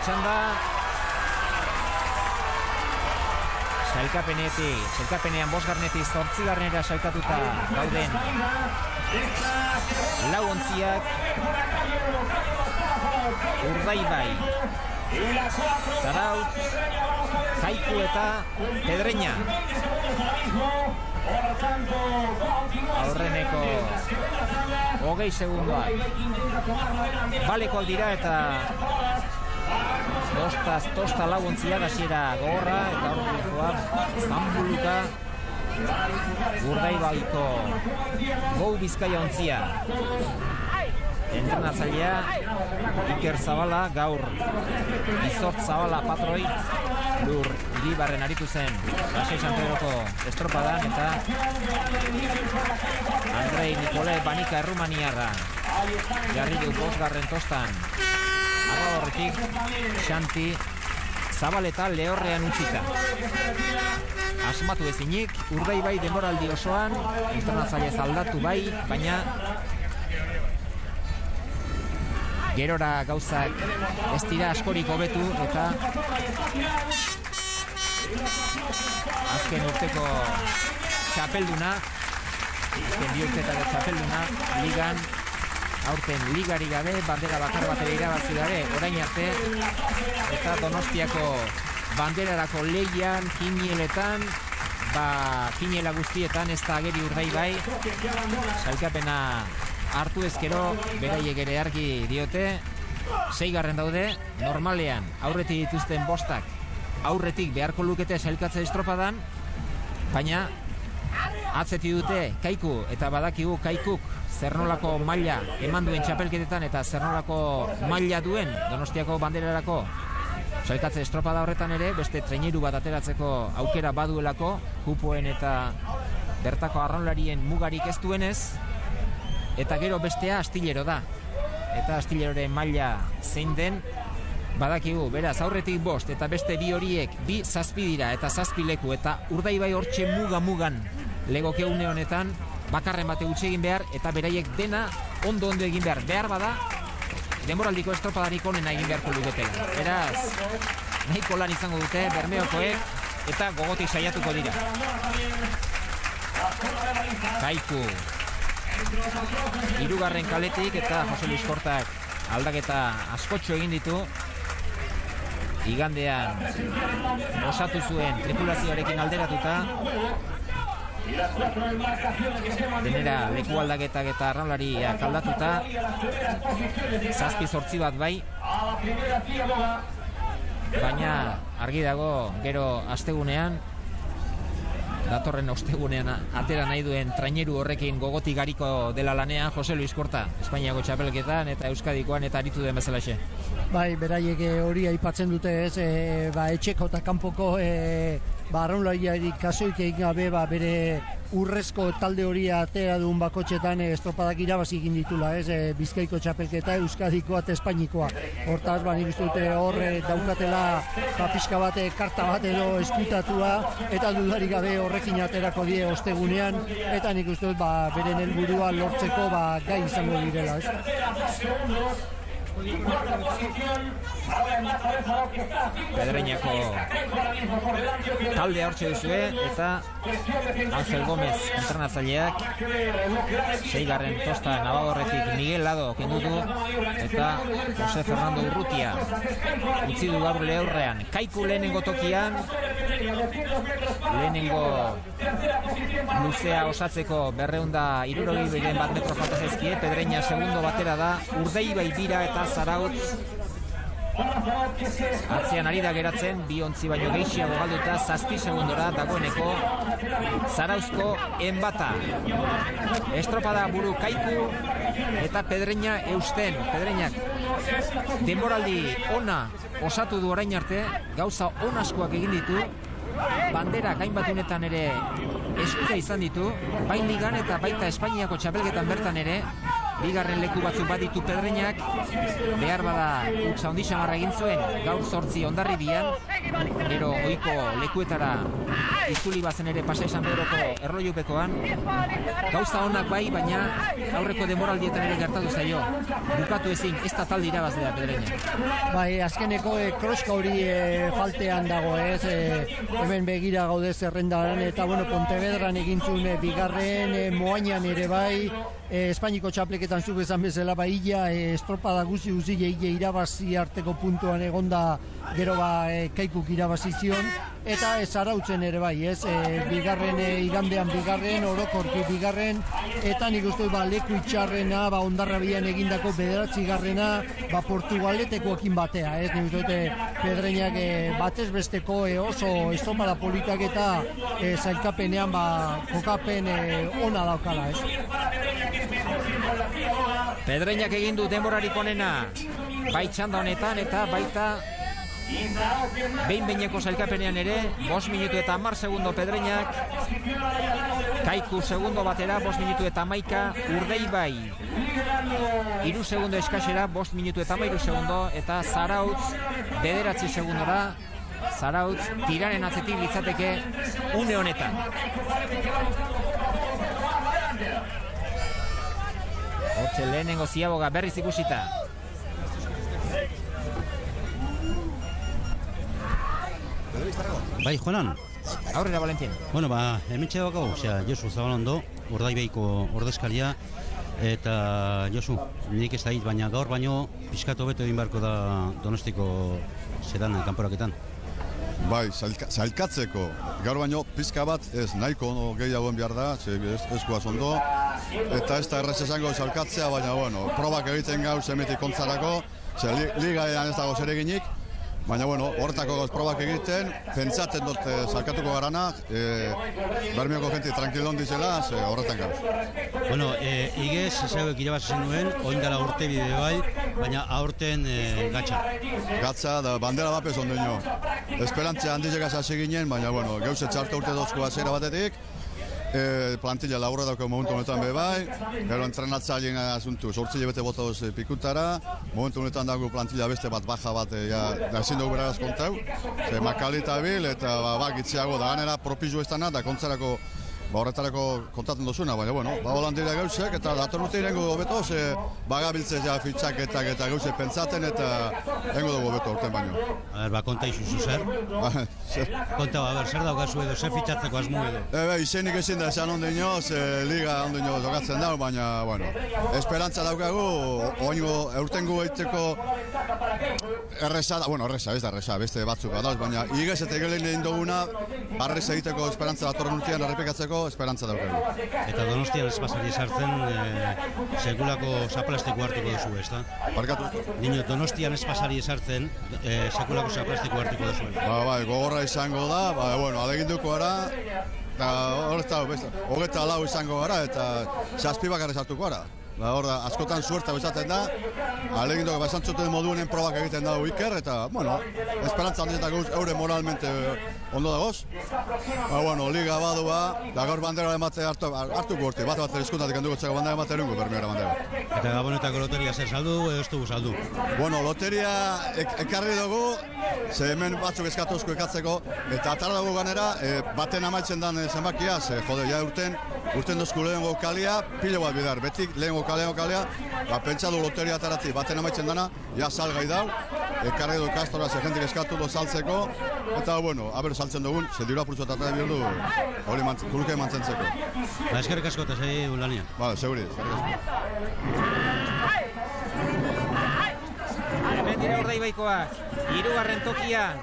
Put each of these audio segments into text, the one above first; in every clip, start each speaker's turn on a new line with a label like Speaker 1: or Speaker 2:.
Speaker 1: txanda. Sailkapenean 5. 8. sailkatuta gauden lau ontziak. Urdaibai, Zarautz, Kaiku eta Pedreña. Aurreneko 20 segundoak balekoak dira eta tosta laguntziak hasiera gogorra eta aurrekoa Zambuluka Urdaibaiko Gou Bizkaia ontzia. Entrenatzailea Iker Zabala, gaur Izort Zabala patroi Lur Iribarren aritu zen Pasai San Pedroko estropadan eta Andrei Nikole Banika Errumaniarra jarri du 5. tostan arradorretik Xanti Zabaleta lehorrean utzita. Asmatu ezinik, Urdaibai denboraldi osoan entrenatzailez aldatu bai, baina gerora gauzak ez dira askorik hobetu eta azken urteko txapelduna, azken 2 urtetako txapelduna ligan, aurten ligari gabe, bandera bakar batera irabazi gabe orain arte, eta Donostiako banderarako lehian, kinieletan, kiniela guztietan ez da ageri Urdaibai. Sailkapena hartu ezkero, beraiek ere argi diote, 6. daude, normalean aurretik dituzten 5 aurretik beharko lukete sailkatze estropadan, baina atzeti dute Kaiku eta badakigu Kaikuk zernolako maila eman duen txapelketetan eta zernolako maila duen Donostiako banderarako sailkatze estropada horretan ere, beste traineru bat ateratzeko aukera baduelako, kupoen eta bertako arraunlarien mugarik ez duenez. Eta gero bestea Astillero da. Eta Astilleroren maila zein den badakigu, beraz aurretik 5 eta beste 2 horiek 2 7 dira eta 7 leku eta Urdaibai hortxe mugan legoke une honetan bakarren bate utzi egin behar eta beraiek dena ondo egin behar bada denboraldiko estropadarik onena egin beharko luketela. Beraz, nahiko lan izango dute Bermeokoek eta gogotik saiatuko dira. Kaiku 3. kaletik eta Jose Luis Kortak aldaketa askotxo egin ditu. Igandean osatu zuen tripulazioarekin alderatuta. Denera leku aldaketak eta arraunlariak aldatuta. 7-8 bat bai. Baina argi dago gero astegunean, datorren ostegunean atera nahi duen traineru horrekin gogotik gariko dela lanean Jose Luis Korta, Espainiako txapelketan eta Euskadikoan eta aritu den bezalaxe.
Speaker 2: Bai, beraiek hori aipatzen dute ez, etxeko eta kanpoko arraunlariari kasoik egin gabe bere urrezko talde hori atera duen bakotxetan estropadak irabazi egin ditula, ez, Bizkaiko txapelketa, Euskadikoa eta Espainikoa. Hortaz, nik uste dute hor daukatela pixka bat, karta bat edo eskutatua eta dudarik gabe horrekin aterako die ostegunean eta nik uste dut beren helburua lortzeko gai izango direla, ez.
Speaker 1: Pedreñako talde hortxe duzue eta Ángel Gómez entrenatzaileak 6. tosta Navagorretik Miguel Lado kendutu eta Jose Fernando Urrutia utzi du gaur lehorrean. Kaiku lehenengo tokian, lehenengo luzea osatzeko 261 metro falta zaizkie. Pedreña segundo batera da, Urdaibai bira eta Zarautz atzean ari da geratzen, 2 ontzi baino gehiago galduta 7 segundora dagoeneko Zarauzko enbata. Estropada buru Kaiku eta Pedreña eusten. Pedreñak denboraldi ona osatu du orain arte, gauza on askoak egin ditu, bandera hainbat unetan ere eskura izan ditu, bai ligan eta baita Espainiako txapelketan bertan ere, bigarren leku batzuk baditu Pedreñak, behar bada utza ondi xamarra egin zuen, gaur 8 Hondarribian, gero ohiko lekuetara itzuli bazen ere Pasai San Pedroko erlojupekoan, gauza honak bai, baina aurreko demoraldietan ere gertatu zaio, bukatu ezin, ez da talde irabazlea Pedreña.
Speaker 2: Bai, azkeneko kroska hori faltean dago, ez, hemen begira gaude zerrendaran, eta bueno, Pontevedran egintzun bigarren, Moañan ere bai, Espainiko txapleketan zuk esan bezala bai, estropada guzi irabazi arteko puntuan egonda, gero Kaikuk irabazi zion, eta Zarautzen ere bai, ez, bigarren, igandean bigarren, orokorki bigarren, eta nik uste leku itxarrena, Hondarribian egindako 9garrena, Portugaletekoekin batea, ez, nik uste Pedreñak batez besteko oso estropada politak eta zailkapenean kokapen ona daukala, ez.
Speaker 1: Pedreñak egin du denborarik onena, bai txanda honetan eta baita behin-behineko zailkapenean ere, 5 minutu eta 10 segundo Pedreñak, Kaiku segundo batera, 5 minutu eta 11, Urdeibai 3 segundo eskasera, 5 minutu eta 13 segundo, eta Zarautz 9 segundora, Zarautz tiraren atzetik litzateke une honetan. Hortxe lehenengo ziaboga berriz ikusita.
Speaker 3: Bai, Juanan.
Speaker 1: Aurrera, Valentin.
Speaker 3: Bueno, hemen txedako, Josu Zabalondo, Urdaibaiko ordezkaria, eta Josu, nik ez da hit, baina gaur baino pixkatu beto egin beharko da Donostiko zedan kanporaketan.
Speaker 4: Bai, zailkatzeko, gaur baino pizka bat ez nahiko gehiagoen behar da, eskuaz ondo, eta ez da errez esango zailkatzea, baina bueno, probak egiten gauz emetik kontzarako, ligaean ez dago zereginik, baina bueno, horretako gauz probak egiten, pentsatzen dut zailkatuko garana, Bermeoko jenti tranquilon dizela, horretan gauz.
Speaker 3: Bueno, igez, zeuek irabazen duen, oindala urte bide bai, baina aurten gatza.
Speaker 4: Gatza, da bandera bapez ondoino. Esperantzia handizek hasi ginen, baina bueno, gauze txartu urte dozko azera batetik, plantilla laburra dauko momentu honetan be bai, gero entrenatzaileen asuntu, 8 bete bota doz pikutara, momentu honetan dago plantilla beste bat baja bat, ezin dugu beraz kontau, Makalita bil, eta gitziago da ganera propizu ez dana, da kontzarako horretarako kontatzen dozuna, baina bueno, holan dira gauzek, eta dator urte irengo gobeto, bagabiltze fitxaketak eta gauzek pentsaten, eta engo dugu gobeto urten baino.
Speaker 3: Konta izuzu zer? Konta, zer daukazu edo, zer fitxatzeko asmu edo?
Speaker 4: Izenik ezin da esan ondino, liga ondino tokatzen dago, baina, bueno, esperantza daukagu, oingo eurtengo egiteko erreza, ez da erreza, beste batzuk badauz, baina igez eta egelen egin duguna, arreza egiteko esperantza datorren urtean errepikatzeko, esperantza daukagu.
Speaker 3: Eta Donostian ez pasari esartzen, sekulako zaplasteko hartuko duzu, ez da?
Speaker 4: Barkatu?
Speaker 3: Dino, Donostian ez pasari esartzen, sekulako zaplasteko hartuko duzu.
Speaker 4: Bai, gogorra izango da, bueno, aleginduko gara, hogeta lau izango gara, eta 7 bakarrez hartuko gara. Hor da, askotan suerta bezaten da, aleginduko esantzuten moduenen probak egiten dago Iker, eta, bueno, esperantza handizetak eure moralmente ondo dagoz. Bueno, liga badua, da gaur bandera emate hartuko urte, bat eskuntatik handuko txako bandera emate erungo, Bermeora bandera.
Speaker 3: Eta Gabonetako loteria zer saldu, edo ez dugu saldu?
Speaker 4: Bueno, loteria ekarri dugu, ze hemen batzuk eskatuzko ekatzeko, eta atarra dugu ganera, baten amaitzen den zenbakia, jode, ja urten dozku lehengo kalia, pilo bat bidar, betik lehengo kalea, pentsatu loteria ataratzi baten amaitzen dana, ja salgai dau, ekarri du kastora, ze jentik eskatu du saltzeko, eta bueno, aber saltzen dugun, ze diru apurtzu eta atarra bihurdu, hori kuruke mantzentzeko.
Speaker 3: Eskerrik asko eta zei ulania.
Speaker 4: Seguri, eskerrik asko.
Speaker 1: Hemen dira Urdaibaikoak, 3. tokian.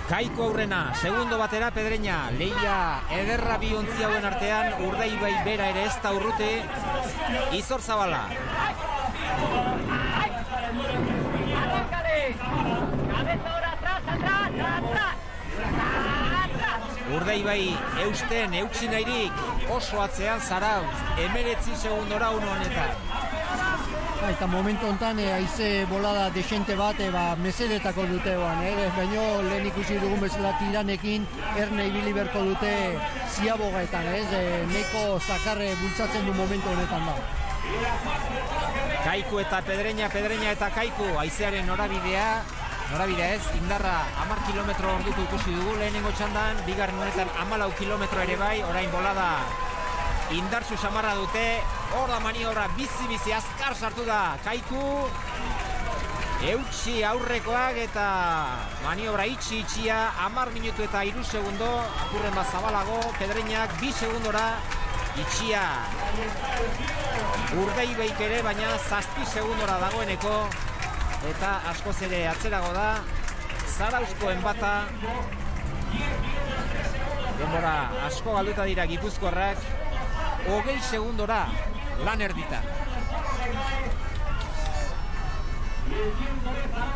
Speaker 1: Kaiku aurrena, segundo batera Pedreña, leia ederra bi ontzi hauen artean, Urdaibai bera ere ez da urrute, Izor Zabala. Urdaibai eusten, eutsi nahirik, oso atzean Zarautz, 19 segundora uno honetan.
Speaker 2: Eta momentu honetan haize bolada desente bat mesedetako dute baino lehen ikusi dugun bezala tiranekin erne ibili berko dute ziabogaetan, neko zakarre bultzatzen du momentu honetan da.
Speaker 1: Kaiku eta Pedreña eta Kaiku, haizearen norabidea ez, indarra 10 kilometro orduko ikusi dugu lehenengo txandan, bigarren honetan 14 kilometro ere bai, orain bolada indartsu samarra dute, hor da maniobra bizi azkar sartu da Kaiku, eutxi aurrekoak eta maniobra itxia, 10 minutu eta 3 segundo, apurren bat zabalago, Pedreñak 2 segundora itxia Urdei beik ere, baina 7 segundora dagoeneko, eta askoz ere atzerago da, Zarauzkoen bata, denbora asko galduta dira gipuzkoarrak, 20 segundora lan erdita.